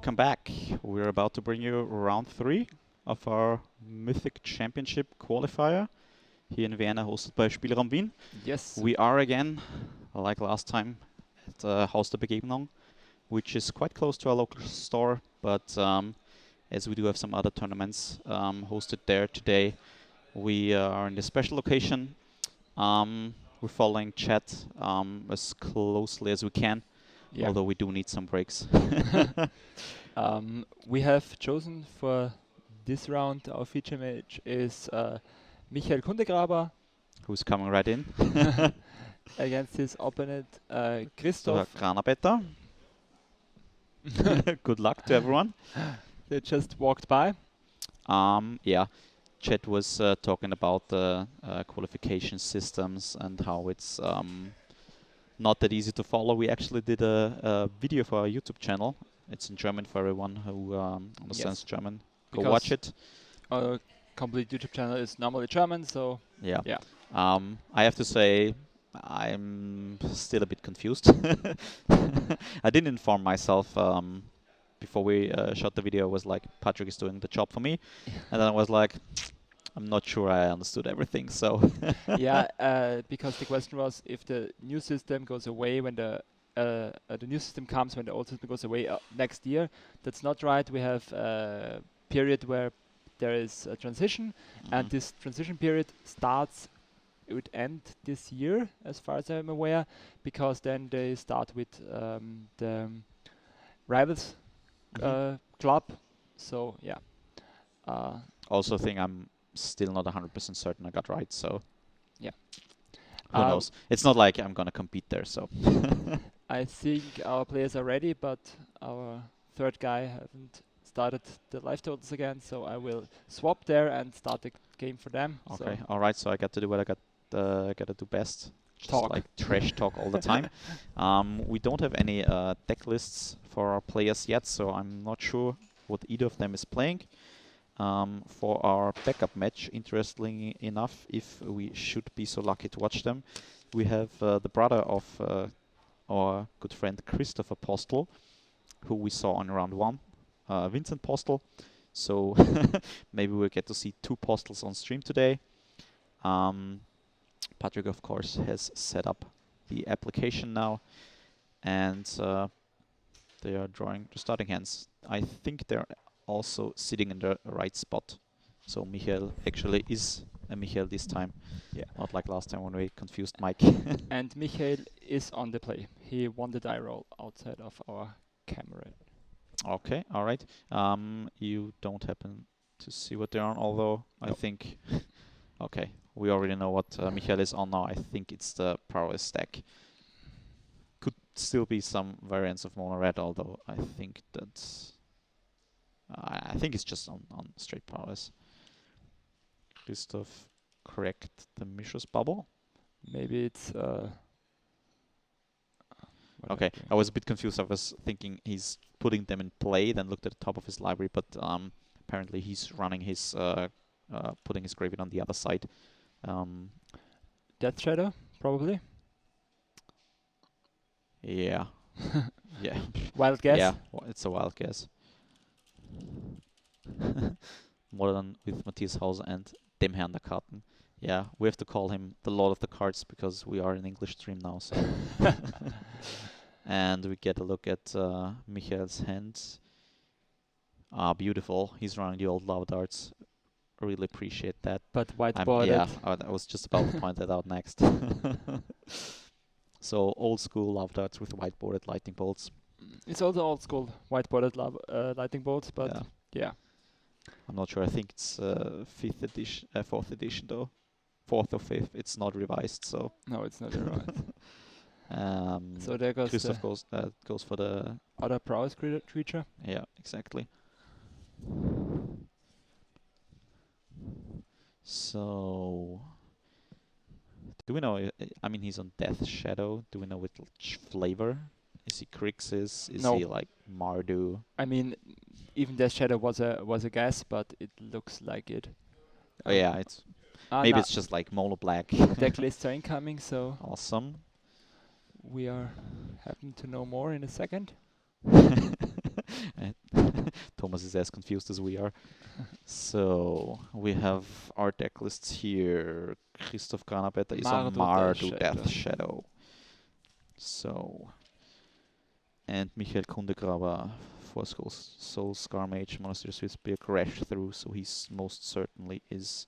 welcome back. We're about to bring you round 3 of our Mythic Championship qualifier here in Vienna, hosted by Spielraum Wien. Yes. We are again, like last time, at Hauser Begegnung, which is quite close to our local store, but as we do have some other tournaments hosted there today, we are in the special location. We're following chat as closely as we can. Yeah. Although we do need some breaks. We have chosen for this round, our feature match is Michael Kundegraber Who's coming right in. against his opponent Christoph. Kranabetter. Good luck to everyone. They just walked by. Yeah, chat was talking about the qualification systems and how it's not that easy to follow. We actually did a video for our YouTube channel. It's in German for everyone who understands German. Go watch it. Our complete YouTube channel is normally German, so yeah. yeah. I have to say, I'm still a bit confused. I didn't inform myself before we shot the video. I was like, Patrick is doing the job for me. And then I was like, I'm not sure I understood everything, so... Yeah, because the question was if the new system goes away when the new system comes when the old system goes away next year. That's not right. We have a period where there is a transition, and this transition period it would end this year, as far as I'm aware, because then they start with the Rivals club. So, yeah. Also think I'm still not 100% certain I got right, so yeah. Who knows? It's not like I'm gonna compete there, so I think our players are ready, but our third guy hasn't started the live totals again, so I will swap there and start the game for them. Okay, so alright, so I got to do what I gotta do best. Just talk. like trash talk all the time. We don't have any deck lists for our players yet, so I'm not sure what either of them is playing. For our backup match, interestingly enough, if we should be so lucky to watch them, we have the brother of our good friend Christoph Apostel, who we saw on round 1, Vincent Postel. So maybe we'll get to see 2 Postels on stream today. Patrick, of course, has set up the application now, and they are drawing the starting hands. I think they're also sitting in the right spot. So Michael actually is a Michael this time. Yeah. Not like last time when we confused Mike. And Michael is on the play. He won the die roll outside of our camera. Okay, alright. You don't happen to see what they're on, although I think... okay, we already know what Michael is on now. I think it's the Prowess stack. Could still be some variants of mono red, although I think that's... I think it's just on straight Prowess. Christoph, correct the Mishra's bubble? Maybe it's... okay, I was a bit confused. I was thinking he's putting them in play, then looked at the top of his library, but apparently he's running his... putting his graveyard on the other side. Death Shadow, probably? Yeah. Yeah. Wild guess? Yeah, it's a wild guess. More than with Matthias Hauser and dem Herrn der Karten. Yeah, we have to call him the Lord of the Cards because we are in English stream now. So, and we get a look at Michael's hands. Ah, beautiful. He's running the old lava darts. Really appreciate that. But whiteboarded. Yeah, I was just about to point that out next. So old school lava darts with whiteboarded lightning bolts. It's also old school whiteboarded lightning bolts, but yeah. I'm not sure. I think it's 5th edition, 4th edition though. 4th or 5th. It's not revised, so. No, it's not revised. So there goes Christoph goes for the other Prowess creature. Yeah, exactly. So, do we know? I mean, he's on Death Shadow. Do we know which flavor? Is he Crixus? Is he like Mardu? I mean, even Death Shadow was a guess, but it looks like it. Oh yeah, it's maybe it's just like mono black. Deck lists are incoming, so awesome. We are happen to know more in a second. And Thomas is as confused as we are. So we have our deck lists here. Christoph Kranabetter is on Mardu, Death Shadow. So, and Michael Kundegraber, Four Soul Scar Mage, Monastery Swiss Spear, Crash Through, so he's most certainly is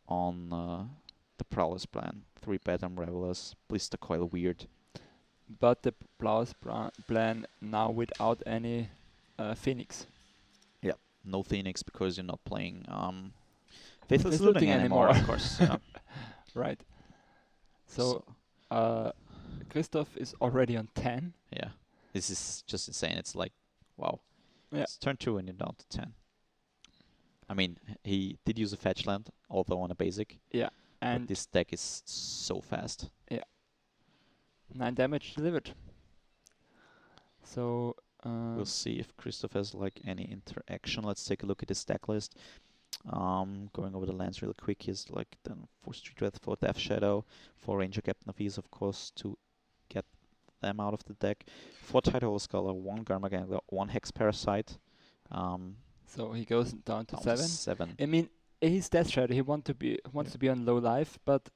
on the Prowess plan. 3 Bedlam Revelers, Blister Coil Weird. But the Prowess plan now without any Phoenix. Yeah, no Phoenix because you're not playing Faithless Looting Looting anymore, of course. Yeah. Right. So Christoph is already on 10. Yeah, this is just insane. It's like, wow. Yeah. It's turn 2 and you're down to 10. I mean, he did use a fetch land, although on a basic. Yeah. And but this deck is so fast. Yeah. 9 damage delivered. So we'll see if Christoph has like any interaction. Let's take a look at his deck list. Going over the lands real quick. He's like then 4 Street Red, 4 Death Shadow, 4 Ranger Captain of Ease, of course, to get them out of the deck. 4 Title Scholar, 1 Garma Gangler, 1 Hex Parasite. So he goes down to 7. 7. I mean, he's Death Shadow. He wants to be on low life, but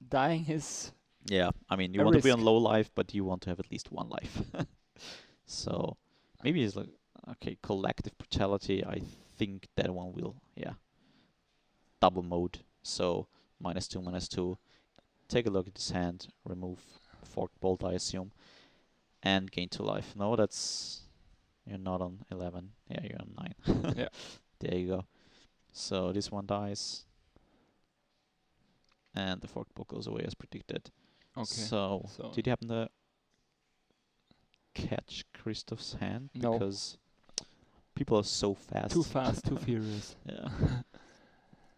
dying is yeah. I mean, you want to be on low life, but you want to have at least 1 life. So maybe he's like, okay, Collective Brutality. I think that one will, double mode. So -2, -2. Take a look at his hand. Remove Forked Bolt, I assume, and gain 2 life. No, you're not on 11. Yeah, you're on 9. Yeah. There you go. So this one dies, and the Forked Bolt goes away as predicted. Okay. So did you happen to catch Christoph's hand? No. Because people are so fast. Too fast, too furious. Yeah.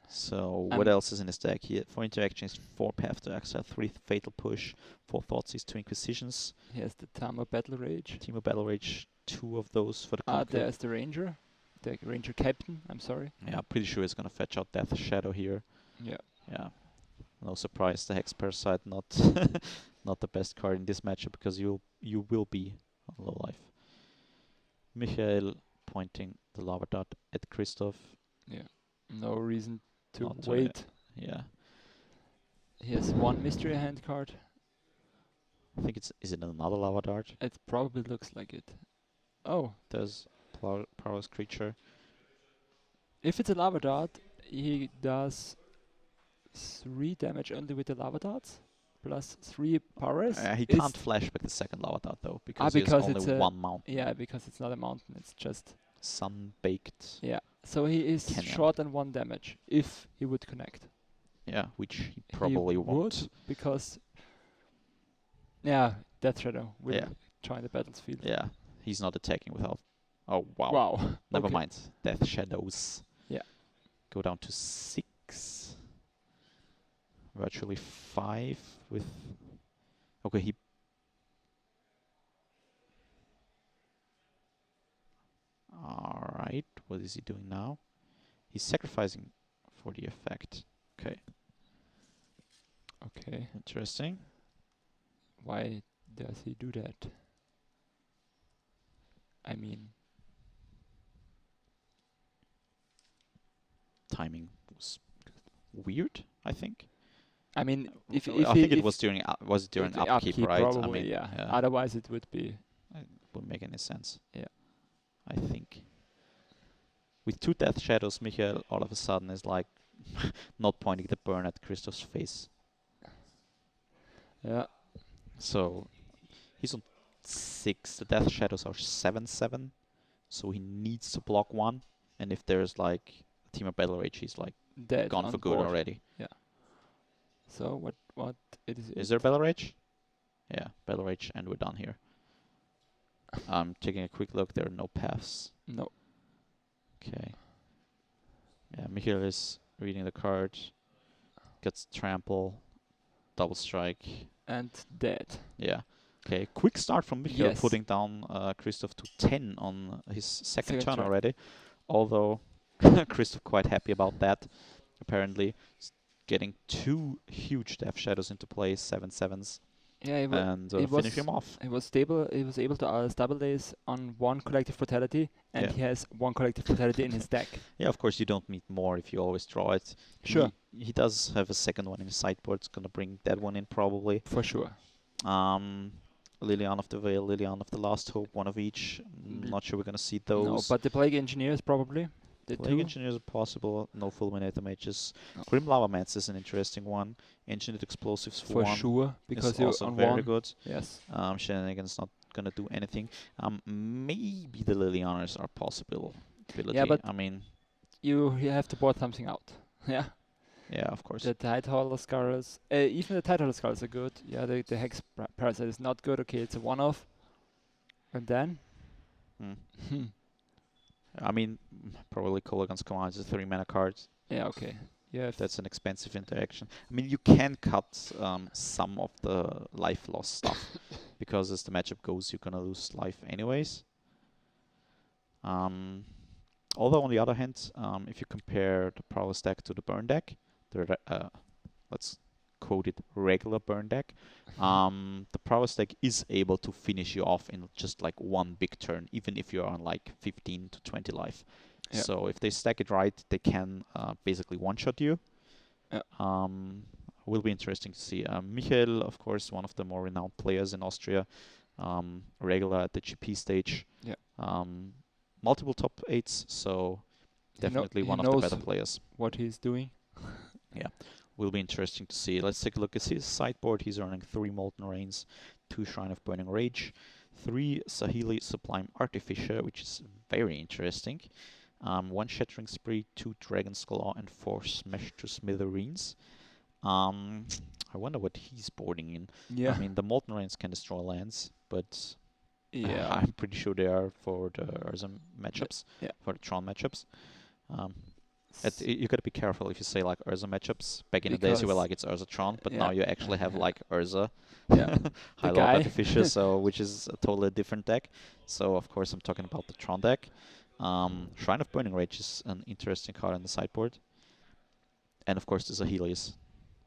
So what else is in his deck here? 4 interactions, 4 Path to Exile, 3 Fatal Push, 4 Thoughtseize, 2 Inquisitions. He has the Tamo Battle Rage. Team of Battle Rage, 2 of those for the Conqueror. There's the Ranger. The Ranger Captain, I'm sorry. Yeah, pretty sure he's gonna fetch out Death Shadow here. Yeah. Yeah. No surprise, the Hex Parasite not not the best card in this matchup because you will be on low life. Michael pointing the lava dot at Christoph. Yeah. No reason to Not to wait. Yeah. He has 1 mystery hand card. I think is it another lava dart? It probably looks like it. Oh. There's Prowess creature. If it's a lava dart, he does 3 damage only with the lava darts, plus 3 powers. He can't flashback the second lava dart though, because because there's only it's 1 mount. Yeah, because it's not a mountain, it's just sun-baked. Yeah, so he is Canyon. short on 1 damage if he would connect. Yeah, which he probably won't. Would, because Death Shadow will join the battlefield. Yeah, he's not attacking without. Oh wow. Wow. Never Okay. mind. Death Shadows. Yeah. Go down to 6. Virtually 5 with. Okay, he. Alright, what is he doing now? He's sacrificing for the effect. Okay, Okay. interesting. Why does he do that? I mean, Timing was weird, I think. I mean, if I think it was during the upkeep, right? Probably, I mean, yeah. Otherwise, it would be. It wouldn't make any sense. Yeah. I think. With 2 Death Shadows, Michael all of a sudden is like not pointing the burn at Christoph's face. Yeah. So he's on 6. The Death Shadows are 7/7, so he needs to block 1. And if there's like a Team of Battle Rage, he's like Dead gone on for good board. already. So what it is? Is there Battle Rage? Yeah, Battle Rage, and we're done here. I'm taking a quick look. There are no paths. No. Okay. Yeah, Michael is reading the card. Gets trample, double strike. And dead. Yeah. Okay, quick start from Michael, Yes. putting down Christoph to 10 on his second turn turn. already. Although Christoph quite happy about that, apparently. Getting 2 huge Death Shadows into play, 7/7s. Yeah, and it finish was him off. it was stable. He was able to stabilize on one collective brutality, and Yeah. he has one collective brutality in his deck. Yeah, of course you don't need more if you always draw it. Sure. He does have a second one in his sideboard. It's gonna bring that one in probably. For sure. Liliana of the Veil, Liliana of the Last Hope, one of each. Not sure we're gonna see those. No, but the Plague Engineers probably. The Plague two. Engineers are possible. No Fulminator Mages. No. Grim Lava Mats is an interesting one. Engineered Explosives for For one sure, because is you're also on very one. good. Yes. Shenanigan's not gonna do anything. Maybe the Lilianas are possible. Yeah, but I mean, you have to board something out. Yeah. yeah, of course. The Tidehauler Skulls, even the Tidehauler Skulls are good. Yeah, the Hex Parasite is not good. Okay, it's a one-off. And then? I mean, probably Kolaghan's Command is a 3-mana card. Yeah, okay. Yeah. That's an expensive interaction. I mean, you can cut some of the life loss stuff because as the matchup goes, you're gonna lose life anyways. Although on the other hand, if you compare the Prowess deck to the Burn deck, let's quote it, regular Burn deck, the Prowess deck is able to finish you off in just like one big turn, even if you're on like 15 to 20 life. Yeah. So if they stack it right, they can basically one-shot you. Yeah. Will be interesting to see. Michael, of course, one of the more renowned players in Austria, regular at the GP stage. Yeah. Multiple top 8s, so definitely one of the better players. What he's doing. Yeah, will be interesting to see. Let's take a look at his sideboard. He's running 3 Molten Rains, 2 Shrine of Burning Rage, 3 Sahili Sublime Artificer, which is very interesting. 1 Shattering Spree, 2 Dragon's Claw, and 4 Smash to Smithereens. I wonder what he's boarding in. Yeah. I mean, the Molten Rains can destroy lands, but yeah. I'm pretty sure they are for the Urza matchups, Yeah. for the Tron matchups. You gotta be careful if you say like Urza matchups. Back in the days, you were like it's Urza Tron, but now you actually have like Urza High Lord Artificer, so which is a totally different deck. So of course I'm talking about the Tron deck. Shrine of Burning Rage is an interesting card on the sideboard, and of course the Zahilis.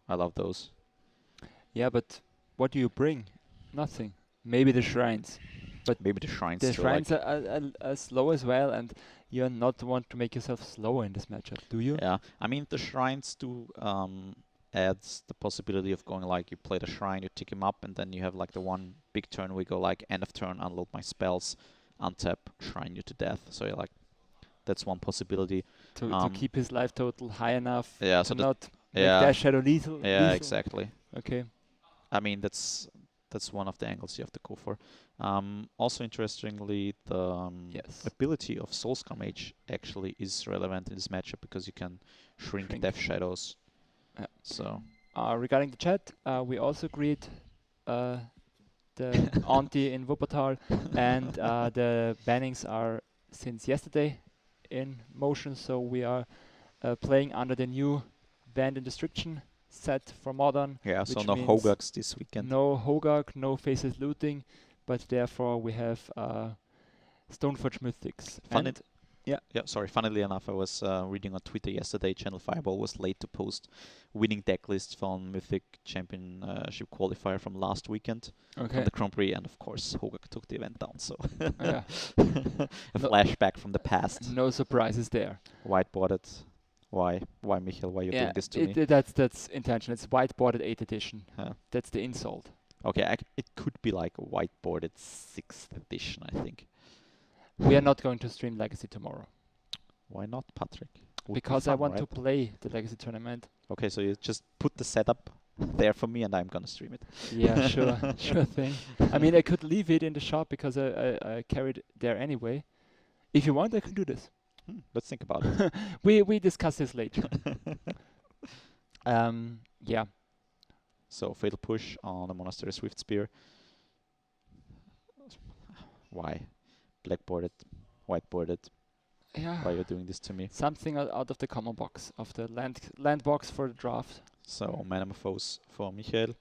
I love those. Yeah, but what do you bring? Nothing. Maybe the shrines. But maybe the shrines. The shrines are slow as well, and you're not want to make yourself slower in this matchup, do you? Yeah, I mean the shrines do adds the possibility of going like you play the shrine, you tick him up, and then you have like the one big turn we go like end of turn, unload my spells, untap, shrine you to death. So you're like, that's one possibility. To keep his life total high enough. Yeah, to so not make that shadow lethal. Yeah, lethal. exactly. Okay. I mean that's one of the angles you have to go for. Also interestingly, the ability of Soulscar Mage actually is relevant in this matchup because you can shrink Death Shadows. Yeah. So regarding the chat, we also agreed the auntie in Wuppertal, and the bannings are since yesterday in motion, so we are playing under the new banned and restriction set for Modern. Yeah, so no Hogarths this weekend. No Hogarth, no Faceless Looting, but therefore we have Stoneforge Mythics. Funnily enough, I was reading on Twitter yesterday, Channel Fireball was late to post winning deck lists from Mythic Championship qualifier from last weekend from the Grand Prix, and of course Hogarth took the event down, so a flashback from the past. No surprises there. Whiteboarded. Why, Michael? Why are you doing this to me? That's intentional. It's whiteboarded 8th edition. Huh. That's the insult. Okay, it could be like a whiteboarded 6th edition, I think. We are not going to stream Legacy tomorrow. Why not, Patrick? Because I want to play the Legacy tournament. Okay, so you just put the setup there for me and I'm gonna stream it. Yeah, sure. Sure thing. I mean, I could leave it in the shop because I carried it there anyway. If you want, I can do this. Let's think about it. We discuss this later. Yeah. So Fatal Push on the Monastery Swift Spear. Why? Blackboarded, whiteboarded. Yeah. Why are you doing this to me? Something out of the common box, of the land box for the draft. So Metamorphose for Michael.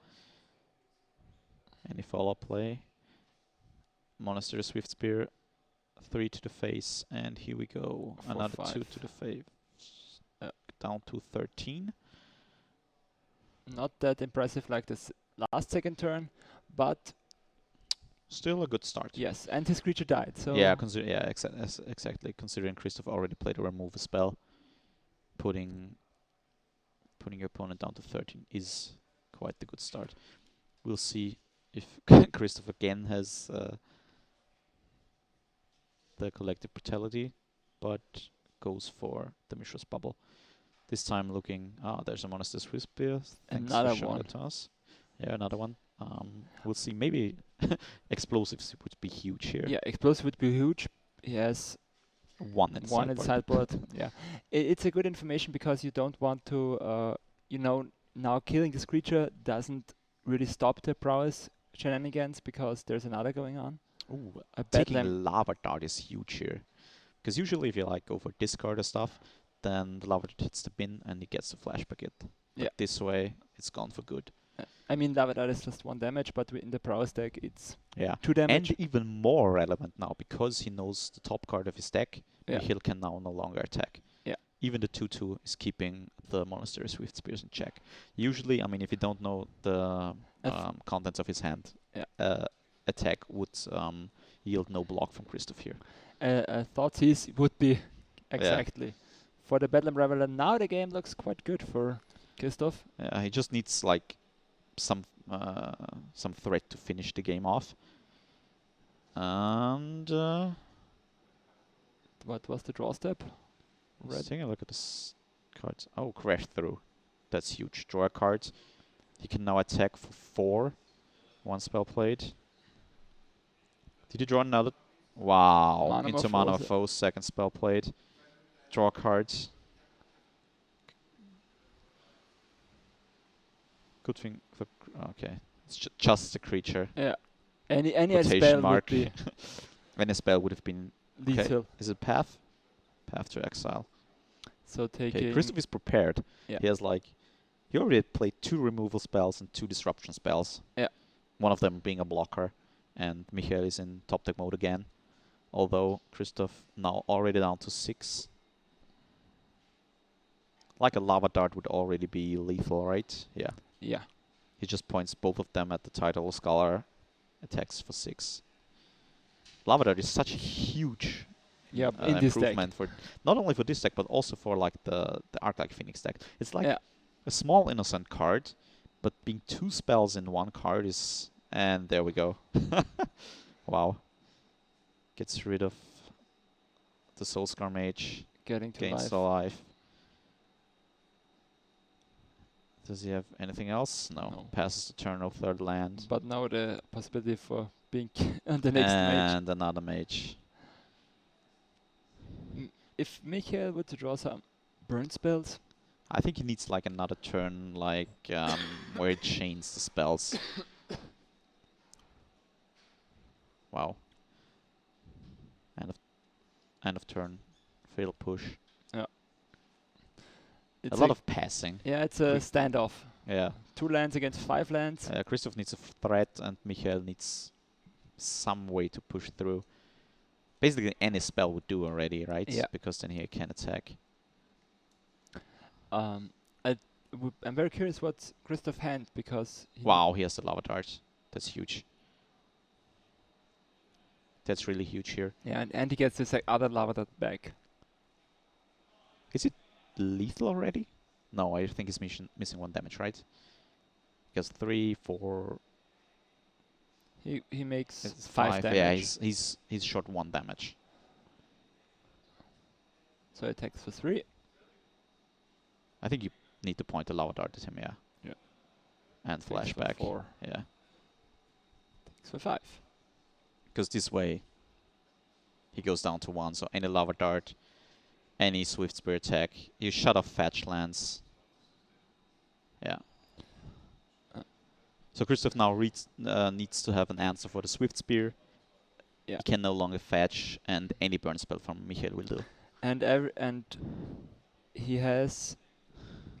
Any follow-up play? Monastery Swift Spear. 3 to the face, and here we go. 4, Another 5. 2 to the face. Down to 13. Not that impressive like this last second turn, but Still a good start. yes, and his creature died. So Yeah, exactly. Considering Christoph already played a remove a spell, putting your opponent down to 13 is quite the good start. We'll see if Christoph again has the collective brutality, but goes for the Mishra's Bubble. This time looking, there's a Monaster Swiss Spear. Thanks Another for showing one. it to us. Yeah, another one. We'll see. Maybe explosives would be huge here. yeah, explosive would be huge. He has One in one in the sideboard. Yeah, it's a good information because you don't want to, now killing this creature doesn't really stop the prowess shenanigans because there's another going on. Ooh, A taking Bedlam. Lava Dart is huge here. Because usually if you like go for discard or stuff, then the Lava Dart hits the bin and he gets the flashback it. But Yeah. this way, it's gone for good. I mean, Lava Dart is just 1 damage, but in the prowess deck, it's Yeah. 2 damage. And even more relevant now, because he knows the top card of his deck, Yeah. Michiel can now no longer attack. Yeah. Even the 2/2 is keeping the Monastery Swift Spears in check. Usually, I mean, if you don't know the contents of his hand, Yeah. attack would yield no block from Christoph here. Thoughts is would be exactly for the Bedlam Reveler. Now the game looks quite good for Christoph. He just needs like some threat to finish the game off. And What was the draw step? let's take a look at this card. Oh, Crash Through. That's huge. Draw a card. He can now attack for 4. 1 spell played. Did he draw another? Wow. Mana Into Morphose. Mana Morphose, 2nd spell played. Draw cards. Good thing for... Okay. It's just a creature. Yeah. Any Quotation spell mark. would be Any spell would have been... lethal. Is it Path? Path to Exile. So taking. Okay, Christoph is prepared. Yeah. He has like... He already played 2 removal spells and 2 disruption spells. Yeah. One of them being a blocker. And Michiel is in top deck mode again. Although Christoph now already down to 6. Like a Lava Dart would already be lethal, right? Yeah. Yeah. He just points both of them at the title Scholar. Attacks for 6. Lava Dart is such a huge Yeah. In this deck. improvement for not only for this deck but also for like the Arc-like Phoenix deck. It's like Yeah. a small innocent card, but being 2 spells in 1 card is... And there we go. Wow. Gets rid of the Soulscar Mage. Getting to Gains life. the life. Does he have anything else? No. Passes the turn of 3rd land. But now the possibility for being on the next mage. And another mage. If Michael were to draw some burn spells, I think he needs like another turn, like where it chains the spells. Wow. End of turn. Fatal push. it's A lot of passing. yeah, it's a standoff. Yeah. 2 lands against 5 lands. Christoph needs a threat and Michael needs some way to push through. Basically any spell would do already, right? Yeah. Because then he can attack. I'm very curious what Christoph hand because Wow, he has the Lava Dart. That's huge. That's really huge here. Yeah, and he gets this other lava dart back. Is it lethal already? No, I think he's missing 1 damage, right? Because 3, 4... He makes It's 5 damage. Yeah, he's short 1 damage. So he attacks for 3. I think you need to point the Lava Dart at him, yeah. Yeah. And Takes for flashback. 4. Yeah. Takes for 5. Because this way he goes down to 1, so any Lava Dart, any Swift Spear attack, you shut off fetch lands. Yeah. So Christoph now needs to have an answer for the Swift Spear. Yeah. He can no longer fetch, and any burn spell from Michiel will do. And he has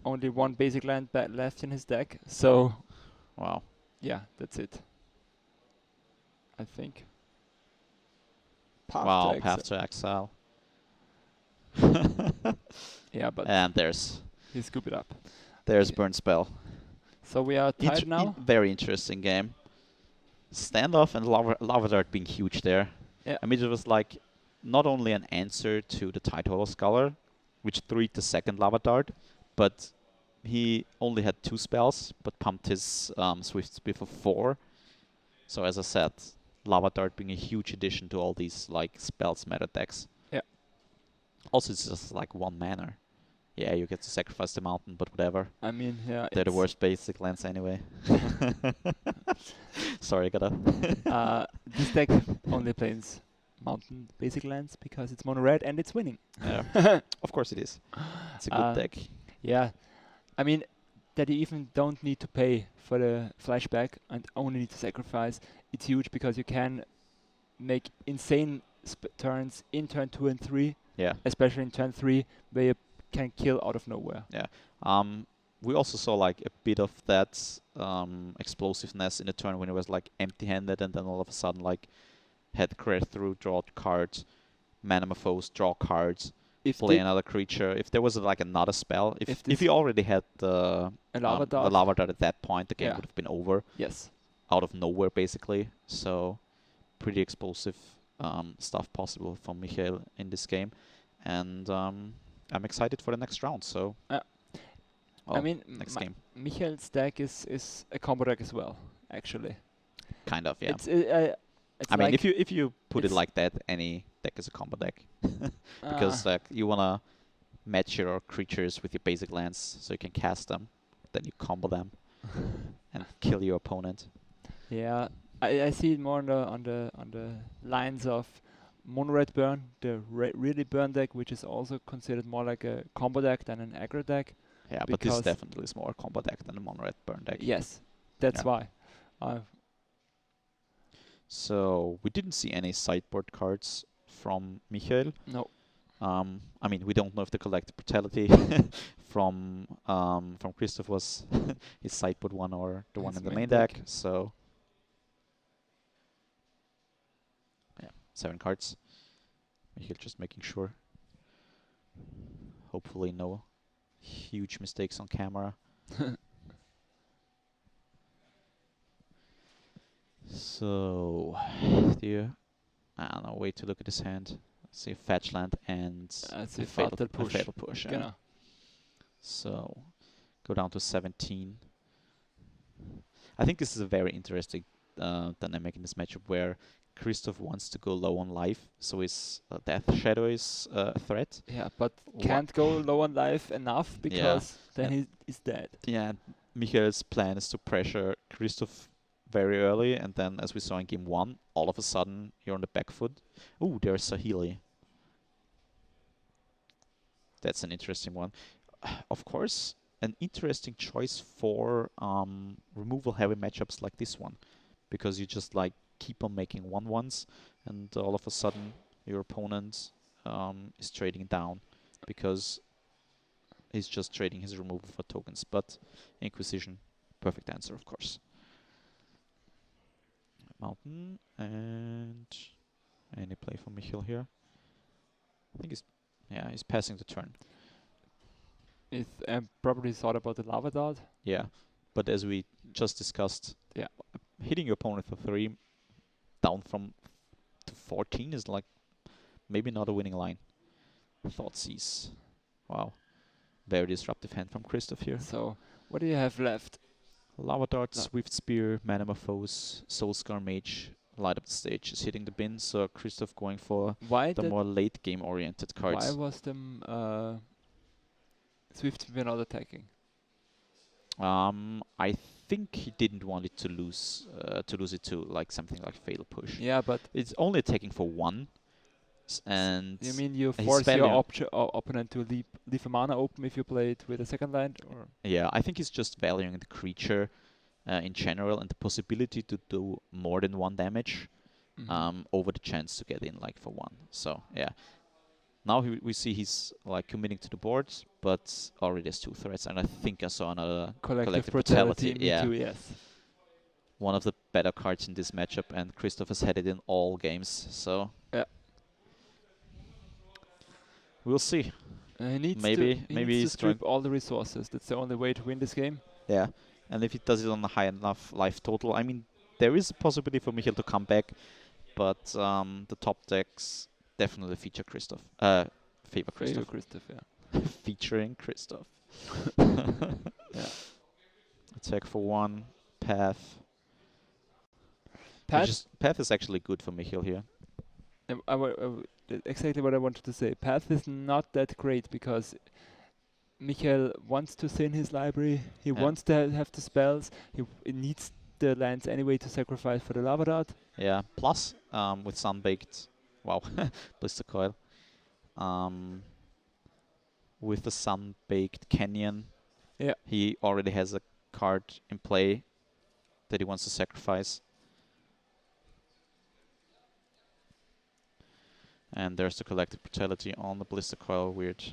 only 1 basic land left in his deck. So Wow. yeah, that's it. I think. Path to Exile. Yeah, but And there's he scooped it up. there's Okay. burn spell. So we are tied now. Very interesting game. Standoff and lava dart being huge there. Yeah. I mean, it was like not only an answer to the Tidehollow Scholar, which 3'd the second lava dart, but he only had 2 spells, but pumped his Swift Spear for 4. So as I said, lava dart being a huge addition to all these like spells meta decks. Yeah. Also, it's just like 1 mana. Yeah, you get to sacrifice the mountain, but whatever. I mean, yeah. They're the worst basic lands anyway. Sorry, I gotta. This deck only plays mountain basic lands because it's mono red and it's winning. Yeah. Of course it is. It's a good deck. Yeah. I mean, that you even don't need to pay for the flashback and only need to sacrifice. It's huge because you can make insane turns in turn 2 and 3. Yeah. Especially in turn 3 where you can kill out of nowhere. Yeah. We also saw like a bit of that explosiveness in the turn when it was like empty-handed, and then all of a sudden like had credit through, draw cards, Manamorphose, draw cards, play another creature. If there was like another spell, if he already had the lava dart at that point, the game would have been over. Yes. Out of nowhere basically. So pretty explosive stuff possible from Michael in this game, and I'm excited for the next round. So. I mean, next game. Michael's deck is a combo deck as well, actually. Kind of, yeah. It's I mean, if you put it like that, any deck is a combo deck, because like you wanna match your creatures with your basic lands, so you can cast them, then you combo them, and kill your opponent. Yeah, I see it more on the lines of mono red burn, the really burn deck, which is also considered more like a combo deck than an aggro deck. Yeah, but this definitely is more a combo deck than a mono red burn deck. Yes, that's why. So we didn't see any sideboard cards from Michael. No. I mean, we don't know if the collected brutality from Christoph was his sideboard one or the one in the main deck. So yeah, 7 cards. Michael just making sure. Hopefully no huge mistakes on camera. So, I don't know, way to look at his hand. Let's see, fetch land and a fatal push. Yeah. So, go down to 17. I think this is a very interesting dynamic in this matchup where Christoph wants to go low on life, so his Death Shadow is a threat. Yeah, but can't go low on life enough because then he's dead. Yeah, Michael's plan is to pressure Christoph very early, and then as we saw in game 1, all of a sudden you're on the back foot. Ooh, there's Saheeli. That's an interesting one. Of course, an interesting choice for removal heavy matchups like this one, because you just like keep on making 1/1s, and all of a sudden your opponent is trading down because he's just trading his removal for tokens. But Inquisition, perfect answer, of course. Mountain, and any play for Michael here? I think he's passing the turn. He's probably thought about the lava dart. Yeah, but as we just discussed, hitting your opponent for 3 down from to 14 is like maybe not a winning line. Thoughtseize. Wow. Very disruptive hand from Christoph here. So, what do you have left? Lava Dart, Swift Spear, Manamorphose, Soulscar Mage, Light Up the Stage is hitting the bin, so Christoph going for the more late game oriented cards. Why was the Swift Spear not attacking? I think he didn't want it to lose it to like something like Fatal Push. Yeah, but it's only attacking for 1. And you mean you force your opponent to leave a mana open if you play it with a second land? Or yeah, I think he's just valuing the creature in general and the possibility to do more than 1 damage over the chance to get in like for 1. So yeah, now we see he's like committing to the board, but already has 2 threats, and I think I saw another collective brutality. Yeah, too, yes. One of the better cards in this matchup, and Christoph has had it in all games. So yeah. We'll see. He needs maybe to strip all the resources. That's the only way to win this game. Yeah, and if he does it on a high enough life total, I mean, there is a possibility for Michael to come back, but the top decks definitely feature Christoph. Favor Christoph. Christoph, yeah. Featuring Christoph. Yeah. Attack for 1, path. Path, Path is actually good for Michael here. exactly what I wanted to say. Path is not that great because Michael wants to thin his library. He wants to have the spells. He needs the lands anyway to sacrifice for the lava dot. Yeah, plus with Sunbaked, wow, Blister Coil. With the Sunbaked Canyon, Yeah. he already has a card in play that he wants to sacrifice. And there's the Collective Brutality on the Blister Coil, weird.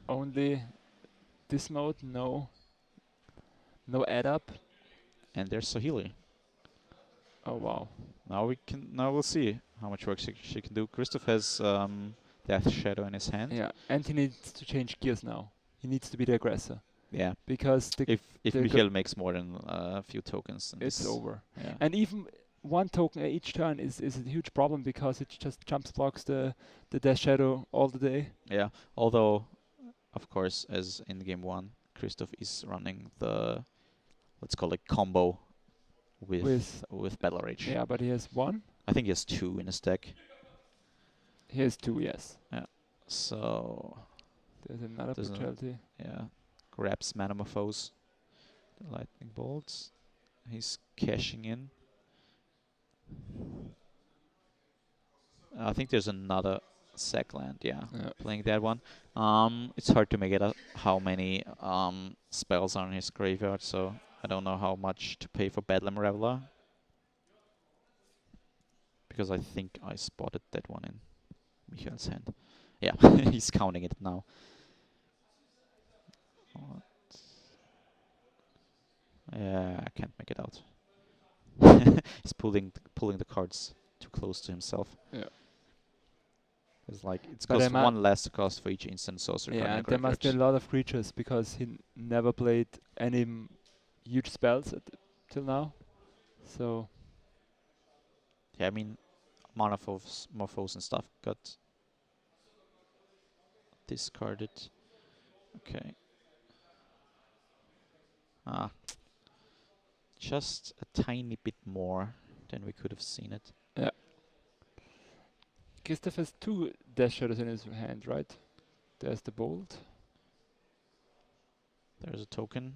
Only this mode, no add up. And there's Sahili. Oh wow. Now we'll see how much work she can do. Christoph has Death Shadow in his hand. Yeah, and he needs to change gears now. He needs to be the aggressor. Yeah. Because if Michael makes more than a few tokens, then it's over. Yeah. And even one token each turn is a huge problem because it just jumps blocks the Death Shadow all the day. Yeah. Although, of course, as in game 1, Christoph is running the, let's call it combo with Battle Rage. Yeah, but he has 1. I think he has 2 in his deck. He has 2, yes. Yeah. So There's another brutality. yeah. Grabs Metamorphose. The Lightning Bolts. He's cashing in. I think there's another Sackland, yeah. Playing that one. It's hard to make it out how many spells are in his graveyard, so I don't know how much to pay for Bedlam Reveler. Because I think I spotted that one in Michael's hand. Yeah, he's counting it now. What? Yeah, I can't make it out. He's pulling the cards too close to himself. Yeah. It's like it's But cost 1 less cost for each instant sorcerer. Yeah, and there must be a lot of creatures because he never played any huge spells till now. So yeah, I mean, Morphos and stuff got discarded. Okay. Just a tiny bit more than we could have seen it. yeah. Christoph has 2 Death Shadows in his hand, right? There's the Bolt. There's a token.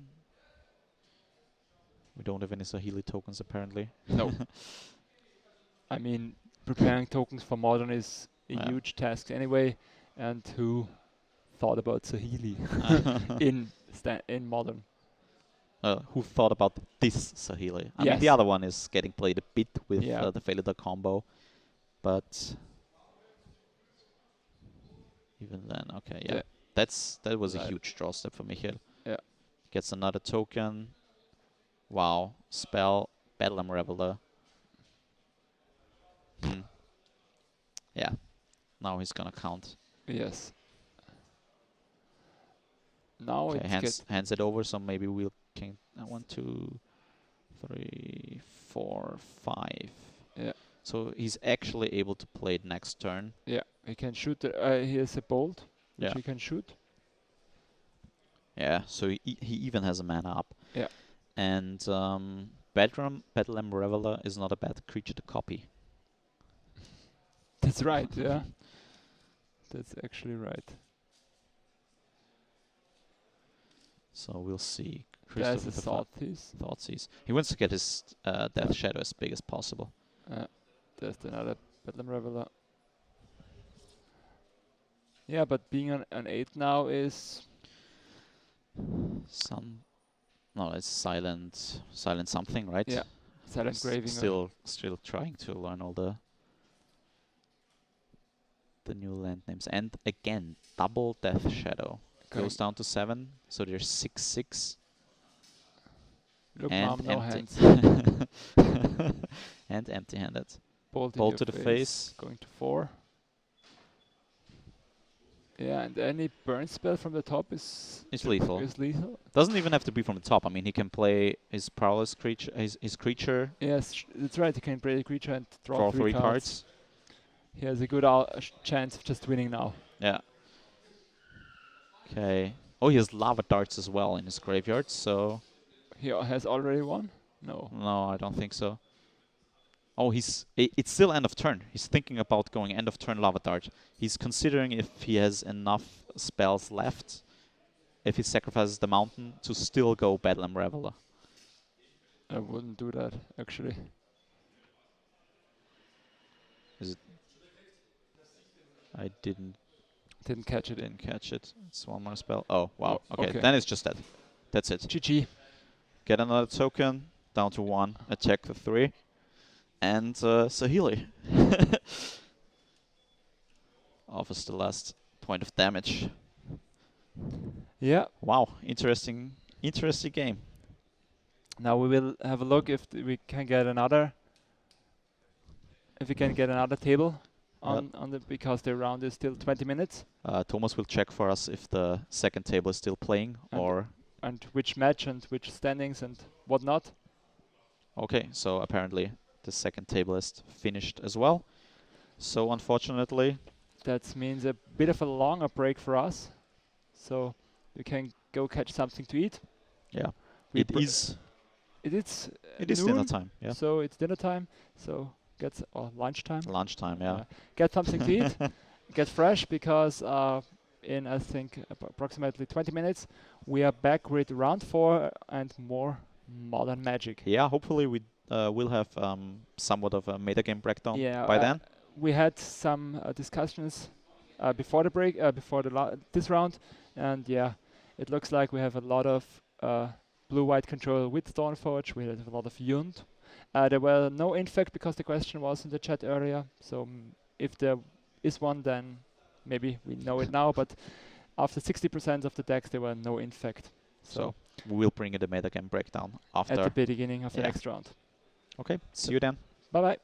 We don't have any Sahili tokens apparently. No. I mean, preparing tokens for Modern is a huge task anyway, and who thought about Sahili in Modern? Who thought about this Sahili? I mean, Yes. the other one is getting played a bit with Yeah. the Failida combo, but even then, okay, yeah. That was a huge draw step for Michael. Yeah. Gets another token. Wow. Spell, Bedlam Reveler. Yeah. Now he's gonna count. Yes. Now Okay, it's hands it over, so maybe we'll can 1, 2, 3, 4, 5. Yeah. So he's actually able to play it next turn. Yeah, he can shoot. He has a Bolt, which he can shoot. Yeah, so he even has a mana up. Yeah. And Bedlam Reveler is not a bad creature to copy. That's right, yeah. That's actually right. So we'll see. There's a with the Thoughtseize. He wants to get his Death Shadow as big as possible. There's another Bedlam Reveler. Yeah, but being on 8 now is... No, it's silent something, right? Yeah, Silent Graving. Still trying to learn all the new land names. And again, double Death Shadow. Goes down to 7, so there's 6/6. Look, and Mom, no empty. hands. And empty-handed. Bolt to the face. Going to 4. Yeah, and any burn spell from the top is It's lethal. Is lethal. Doesn't even have to be from the top. I mean, he can play his Prowess creature, his creature, Yes, that's right. He can play the creature and draw draw 3 3 cards. He has a good chance of just winning now. Yeah. Okay. Oh, he has lava darts as well in his graveyard, so... He has already won? No. No, I don't think so. Oh, it's still end of turn. He's thinking about going end of turn lava dart. He's considering if he has enough spells left, if he sacrifices the mountain, to still go Bedlam Reveler. I wouldn't do that, actually. Is it? I didn't Catch it. Didn't catch it. It's one more spell. Oh, wow. Oh, Okay, then it's just that. That's it. GG. Get another token, down to 1, attack the 3, and Sahili offers the last point of damage. Yeah. Wow, interesting game. Now we will have a look if we can get another. If we can get another table on the, because the round is still 20 minutes. Thomas will check for us if the second table is still playing, and which match and which standings and whatnot. Okay, so apparently the second table is finished as well. So unfortunately, that means a bit of a longer break for us. So we can go catch something to eat. Yeah, We it is noon, dinner time. Yeah, so it's dinner time. So lunchtime. Lunchtime. Yeah. Get something to eat. Get fresh, because in I think approximately 20 minutes we are back with round 4 and more modern magic. Yeah, hopefully we will have somewhat of a metagame breakdown by then. We had some discussions before the break, before this round, and yeah, it looks like we have a lot of blue-white control with Dawnforge. We have a lot of Yund. There were no infect, because the question was in the chat earlier. So if there is one, then maybe we know it now. But after 60% of the decks, there were no infect. So we will bring in the metagame breakdown after at the beginning of the next round. Okay, see you then. Bye bye.